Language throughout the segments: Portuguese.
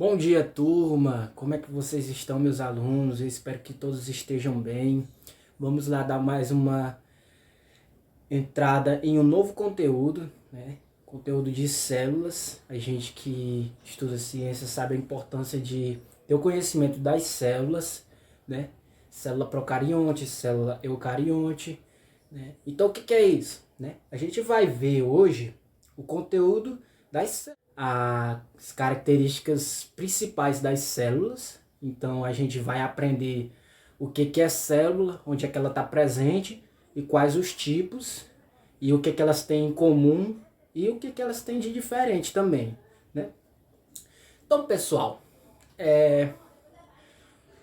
Bom dia, turma! Como é que vocês estão, meus alunos? Eu espero que todos estejam bem. Vamos lá dar mais uma entrada em um novo conteúdo, né? Conteúdo de células. A gente que estuda ciência sabe a importância de ter o conhecimento das células, né? Célula procarionte, célula eucarionte, né? Então, o que é isso, né? A gente vai ver hoje o conteúdo das células, as características principais das células. Então a gente vai aprender o que é célula, onde é que ela está presente e quais os tipos e o que elas têm em comum e o que elas têm de diferente também, né? Então, pessoal,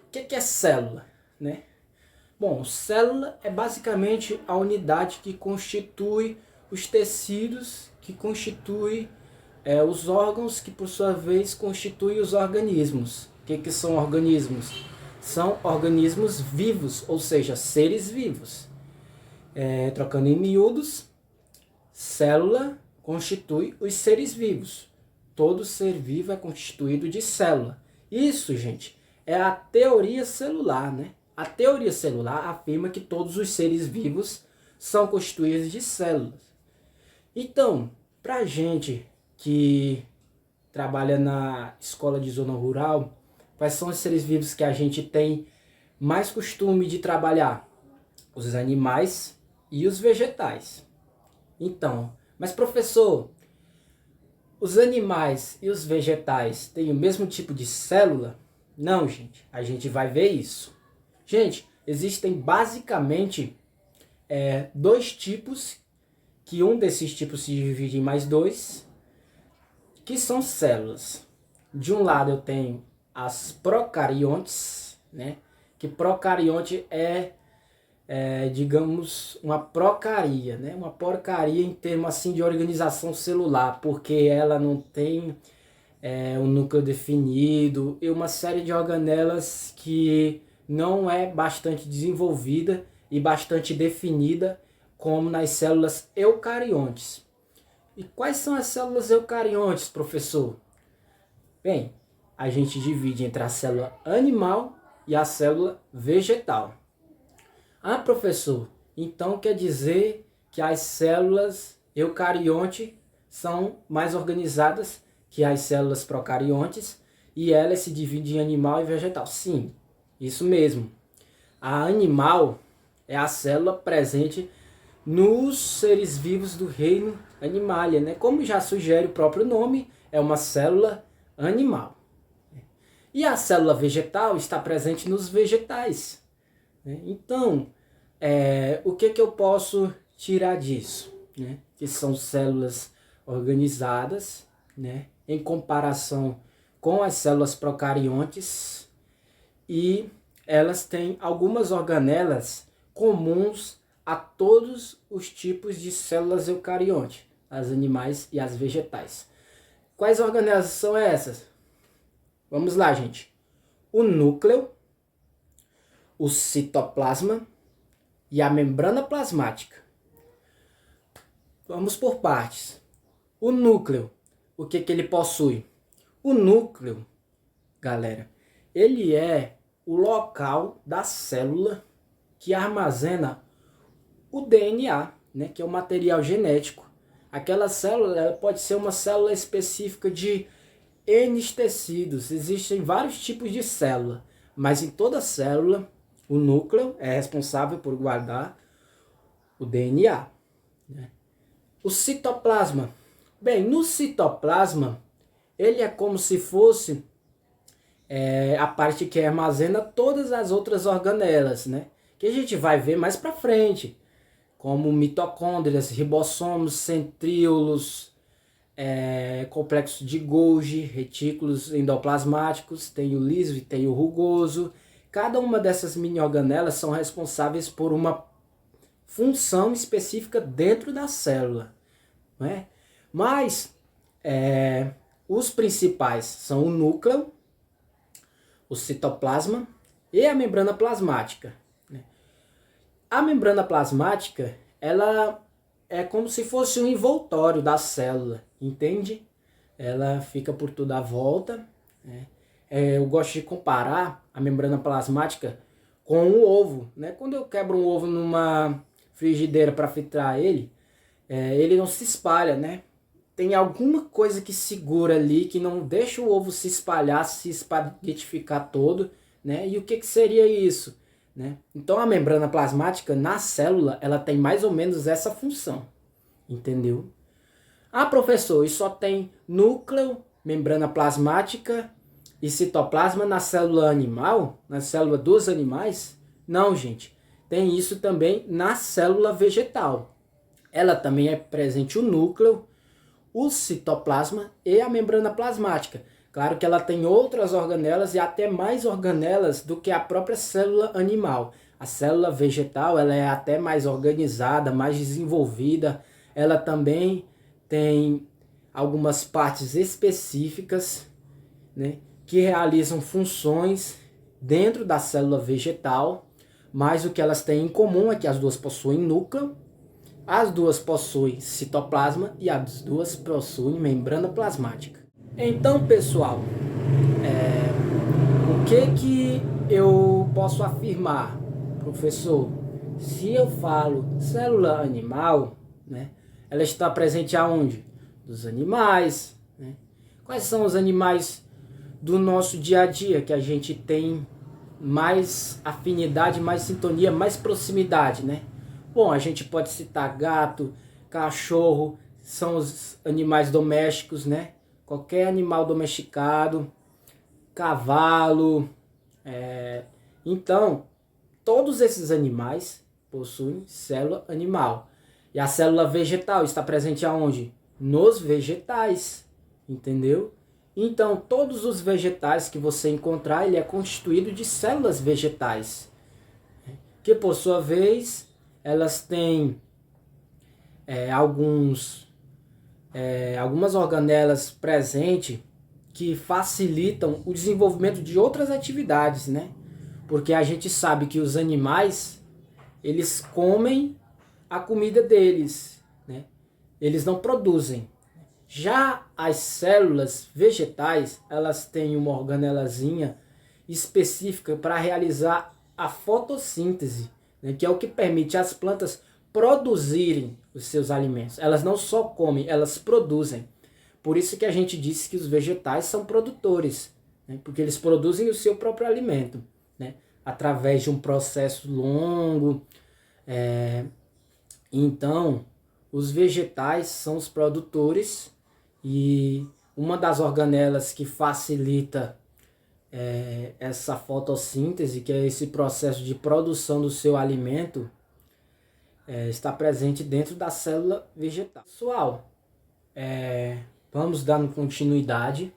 o que é célula, né? Bom, célula é basicamente a unidade que constitui os tecidos, que constitui os órgãos, que por sua vez constituem os organismos. O que são organismos? São organismos vivos, ou seja, seres vivos. Trocando em miúdos, célula constitui os seres vivos. Todo ser vivo é constituído de célula. Isso, gente, é a teoria celular, né? A teoria celular afirma que todos os seres vivos são constituídos de células. Então, para a gente que trabalha na escola de zona rural, quais são os seres vivos que a gente tem mais costume de trabalhar? Os animais e os vegetais. Então, mas professor, os animais e os vegetais têm o mesmo tipo de célula? Não, gente, a gente vai ver isso. Gente, existem basicamente dois tipos, que um desses tipos se divide em mais dois, que são células. De um lado eu tenho as procariontes, né? Que procarionte digamos, uma procaria, né? Uma porcaria em termos assim de organização celular, porque ela não tem um núcleo definido e uma série de organelas que não é bastante desenvolvida e bastante definida como nas células eucariontes. E quais são as células eucariontes, professor? Bem, a gente divide entre a célula animal e a célula vegetal. Ah, professor, então quer dizer que as células eucariontes são mais organizadas que as células procariontes e elas se dividem em animal e vegetal. Sim, isso mesmo. A animal é a célula presente nos seres vivos do reino Animalia, né? Como já sugere o próprio nome, é uma célula animal. E a célula vegetal está presente nos vegetais, né? Então, o que eu posso tirar disso, né? Que são células organizadas, né? Em comparação com as células procariontes, e elas têm algumas organelas comuns a todos os tipos de células eucariontes, as animais e as vegetais. Quais organelas são essas? Vamos lá, gente. O núcleo, o citoplasma e a membrana plasmática. Vamos por partes. O núcleo, o que ele possui? O núcleo, galera, ele é o local da célula que armazena o DNA, né, que é o material genético. Aquela célula pode ser uma célula específica de N tecidos. Existem vários tipos de célula, mas em toda célula, o núcleo é responsável por guardar o DNA, né? O citoplasma. Bem, no citoplasma, ele é como se fosse a parte que armazena todas as outras organelas, né? Que a gente vai ver mais para frente, como mitocôndrias, ribossomos, centríolos, complexo de Golgi, retículos endoplasmáticos, tem o liso e tem o rugoso. Cada uma dessas mini-organelas são responsáveis por uma função específica dentro da célula, né? Mas os principais são o núcleo, o citoplasma e a membrana plasmática. A membrana plasmática, ela é como se fosse um envoltório da célula, entende? Ela fica por toda a volta né? Eu gosto de comparar a membrana plasmática com um ovo, né? Quando eu quebro um ovo numa frigideira para filtrar ele, ele não se espalha, né? Tem alguma coisa que segura ali, que não deixa o ovo se espalhar, se espaguetificar todo, né? E o que seria isso, né? Então a membrana plasmática na célula, ela tem mais ou menos essa função, entendeu? Ah, professor, e só tem núcleo, membrana plasmática e citoplasma na célula animal? Na célula dos animais? Não, gente. Tem isso também na célula vegetal. Ela também é presente o núcleo, o citoplasma e a membrana plasmática. Claro que ela tem outras organelas e até mais organelas do que a própria célula animal. A célula vegetal, ela é até mais organizada, mais desenvolvida. Ela também tem algumas partes específicas, né, que realizam funções dentro da célula vegetal, mas o que elas têm em comum é que as duas possuem núcleo, as duas possuem citoplasma e as duas possuem membrana plasmática. Então, pessoal, o que eu posso afirmar, professor? Se eu falo célula animal, né, ela está presente aonde? Dos animais, né? Quais são os animais do nosso dia a dia que a gente tem mais afinidade, mais sintonia, mais proximidade, né? Bom, a gente pode citar gato, cachorro, são os animais domésticos, né? Qualquer animal domesticado, cavalo. Então, todos esses animais possuem célula animal. E a célula vegetal está presente aonde? Nos vegetais, entendeu? Então, todos os vegetais que você encontrar, ele é constituído de células vegetais, que por sua vez, elas têm algumas organelas presentes que facilitam o desenvolvimento de outras atividades, né? Porque a gente sabe que os animais, eles comem a comida deles, né? Eles não produzem. Já as células vegetais, elas têm uma organelazinha específica para realizar a fotossíntese, né? Que é o que permite às plantas produzirem os seus alimentos. Elas não só comem, elas produzem. Por isso que a gente disse que os vegetais são produtores, né? Porque eles produzem o seu próprio alimento, né? Através de um processo longo. Então, os vegetais são os produtores e uma das organelas que facilita essa fotossíntese, que é esse processo de produção do seu alimento, está presente dentro da célula vegetal. Pessoal, vamos dando continuidade.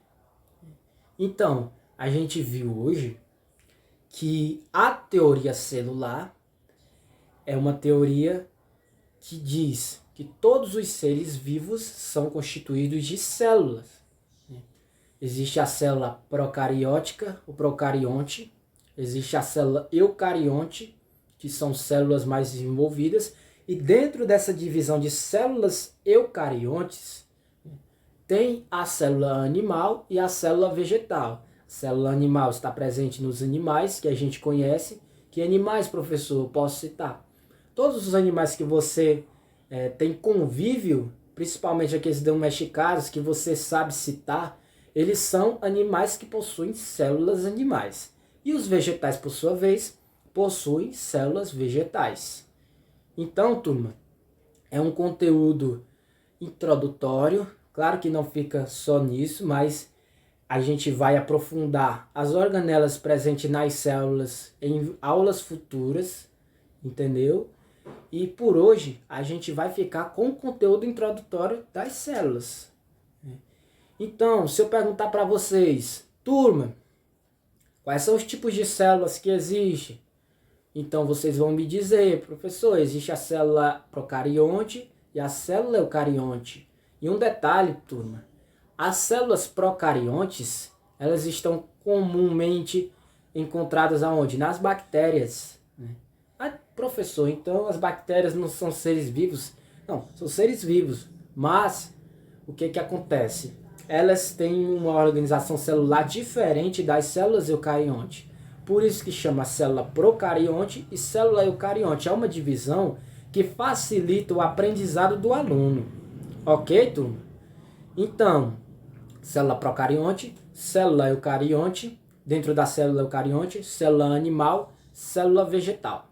Então, a gente viu hoje que a teoria celular é uma teoria que diz que todos os seres vivos são constituídos de células. Existe a célula procariótica, o procarionte, existe a célula eucarionte, que são células mais desenvolvidas, e dentro dessa divisão de células eucariontes, tem a célula animal e a célula vegetal. A célula animal está presente nos animais que a gente conhece. Que animais, professor, eu posso citar? Todos os animais que você tem convívio, principalmente aqueles domesticados que você sabe citar, eles são animais que possuem células animais. E os vegetais, por sua vez, possuem células vegetais. Então, turma, é um conteúdo introdutório. Claro que não fica só nisso, mas a gente vai aprofundar as organelas presentes nas células em aulas futuras, entendeu? E por hoje a gente vai ficar com o conteúdo introdutório das células. Então, se eu perguntar para vocês, turma, quais são os tipos de células que existem? Então vocês vão me dizer, professor, existe a célula procarionte e a célula eucarionte. E um detalhe, turma, as células procariontes, elas estão comumente encontradas aonde? Nas bactérias. Ah, professor, então as bactérias não são seres vivos? Não, são seres vivos, mas o que acontece? elas têm uma organização celular diferente das células eucarionte. Por isso que chama célula procarionte e célula eucarionte. É uma divisão que facilita o aprendizado do aluno. Ok, turma? Então, célula procarionte, célula eucarionte, dentro da célula eucarionte, célula animal, célula vegetal.